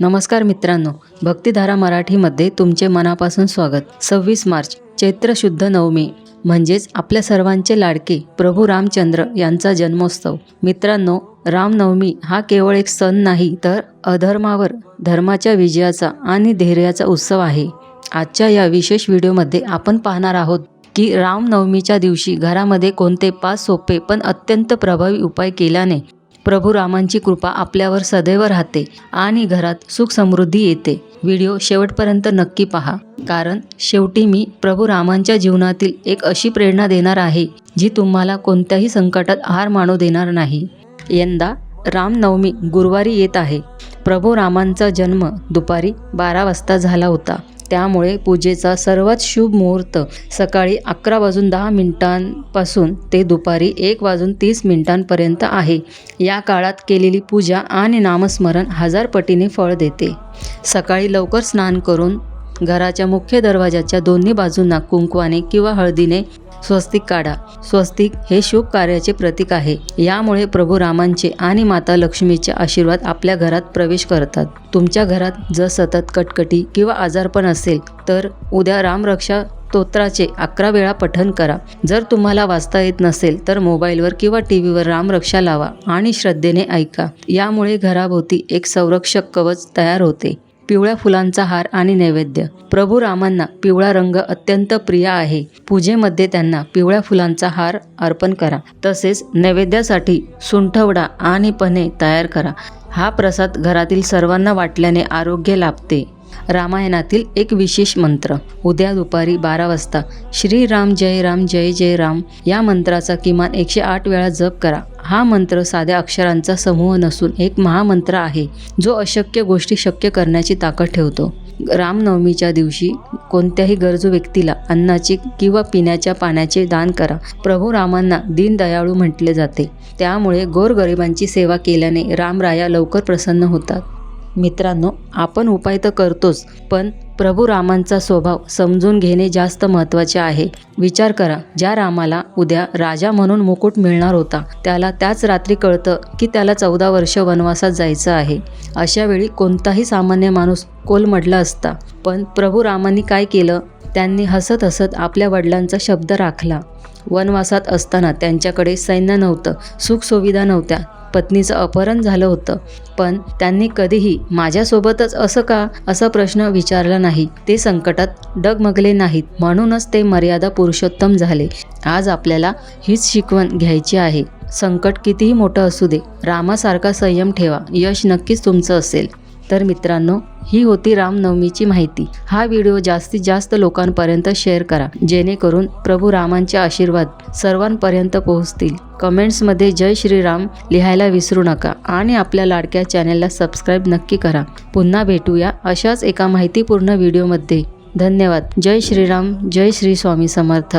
नमस्कार मित्रांनो, भक्तिधारा मराठीमध्ये तुमचे मनापासून स्वागत। 26 मार्च चैत्र शुद्ध नवमी म्हणजेच आपल्या सर्वांचे लाडके प्रभू रामचंद्र यांचा जन्मोत्सव। मित्रांनो, रामनवमी हा केवळ एक सण नाही तर अधर्मावर धर्माच्या विजयाचा आणि धैर्याचा उत्सव आहे। आजच्या या विशेष व्हिडिओमध्ये आपण पाहणार आहोत की रामनवमीच्या दिवशी घरामध्ये कोणते 5 सोपे पण अत्यंत प्रभावी उपाय केल्याने प्रभू रामांची कृपा आपल्यावर सदैव राहते आणि घरात सुख समृद्धी येते। व्हिडिओ शेवटपर्यंत नक्की पहा, कारण शेवटी मी प्रभू रामांच्या जीवनातील एक अशी प्रेरणा देणार आहे जी तुम्हाला कोणत्याही संकटात हार मानू देणार नाही। यंदा रामनवमी गुरुवारी येत आहे। प्रभू रामांचा जन्म दुपारी 12 वाजता झाला होता, त्यामुळे पूजेचा सर्वात शुभ मुहूर्त सकाळी 11:10 पासून ते दुपारी 1:30 पर्यंत आहे। या काळात केलेली पूजा आणि नामस्मरण 1000 पटीने फळ देते। सकाळी लवकर स्नान करून घराच्या मुख्य दरवाजाच्या दोन्ही बाजूंना कुंकवाने किंवा हळदीने स्वस्तिक काढा। स्वस्तिक हे शुभ कार्याचे प्रतीक आहे। यामुळे प्रभू रामांचे आणि माता लक्ष्मीचे आशीर्वाद आपल्या घरात प्रवेश करतात। तुमच्या घरात जर सतत कटकटी किंवा आजारपण असेल तर उद्या रामरक्षा स्तोत्राचे 11 वेळा पठण करा। जर तुम्हाला वाचता येत नसेल तर मोबाईलवर किंवा टीव्हीवर रामरक्षा लावा आणि श्रद्धेने ऐका। यामुळे घराभोवती एक संरक्षक कवच तयार होते। पिवळ्या फुलांचा हार आणि नैवेद्य। प्रभू रामांना पिवळा रंग अत्यंत प्रिय आहे। पूजेमध्ये त्यांना पिवळ्या फुलांचा हार अर्पण करा। तसेच नैवेद्यासाठी सुंठवडा आणि पन्हे तयार करा। हा प्रसाद घरातील सर्वांना वाटल्याने आरोग्य लाभते। रामायणातील एक विशेष मंत्र। उद्या दुपारी 12 वाजता श्री राम जय जय राम या मंत्राचा किमान 108 वेळा जप करा। हा मंत्र साध्या अक्षरांचा समूह नसून एक महामंत्र आहे, जो अशक्य गोष्टी शक्य करण्याची ताकद ठेवतो। रामनवमीच्या दिवशी कोणत्याही गरजू व्यक्तीला अन्नाचे किंवा पिण्याच्या पाण्याचे दान करा। प्रभू रामांना दीनदयाळू म्हटले जाते, त्यामुळे गोरगरिबांची सेवा केल्याने रामराया लवकर प्रसन्न होतात। मित्रांनो, आपण उपाय तर करतोच, पण प्रभू रामांचा स्वभाव समजून घेणे जास्त महत्त्वाचे आहे। विचार करा, ज्या रामाला उद्या राजा म्हणून मुकुट मिळणार होता, त्याला त्याच रात्री कळतं की त्याला 14 वर्ष वनवासात जायचं आहे। अशा वेळी कोणताही सामान्य माणूस कोलमडला असता, पण प्रभू रामांनी काय केलं? त्यांनी हसत हसत आपल्या वडिलांचा शब्द राखला। वनवासात असताना त्यांच्याकडे सैन्य नव्हतं, सुखसुविधा नव्हत्या, पत्नीचं अपहरण झालं होतं, पण त्यांनी कधीही माझ्यासोबतच असं का असा प्रश्न विचारला नाही। ते संकटात डगमगले नाहीत, म्हणूनच ते मर्यादा पुरुषोत्तम झाले। आज आपल्याला हीच शिकवण घ्यायची आहे। संकट कितीही मोठं असू दे, रामासारखा संयम ठेवा, यश नक्कीच तुमचं असेल। तर मित्रांनो, ही होती रामनवमीची माहिती। हा व्हिडिओ जास्तीत जास्त लोकांपर्यंत शेअर करा, जेणेकरून प्रभू रामांचे आशीर्वाद सर्वांपर्यंत पोहोचतील। कमेंट्समध्ये जय श्रीराम लिहायला विसरू नका आणि आपल्या लाडक्या चॅनलला सबस्क्राईब नक्की करा। पुन्हा भेटूया अशाच एका माहितीपूर्ण व्हिडिओमध्ये। धन्यवाद। जय श्रीराम, जय श्री स्वामी समर्थ।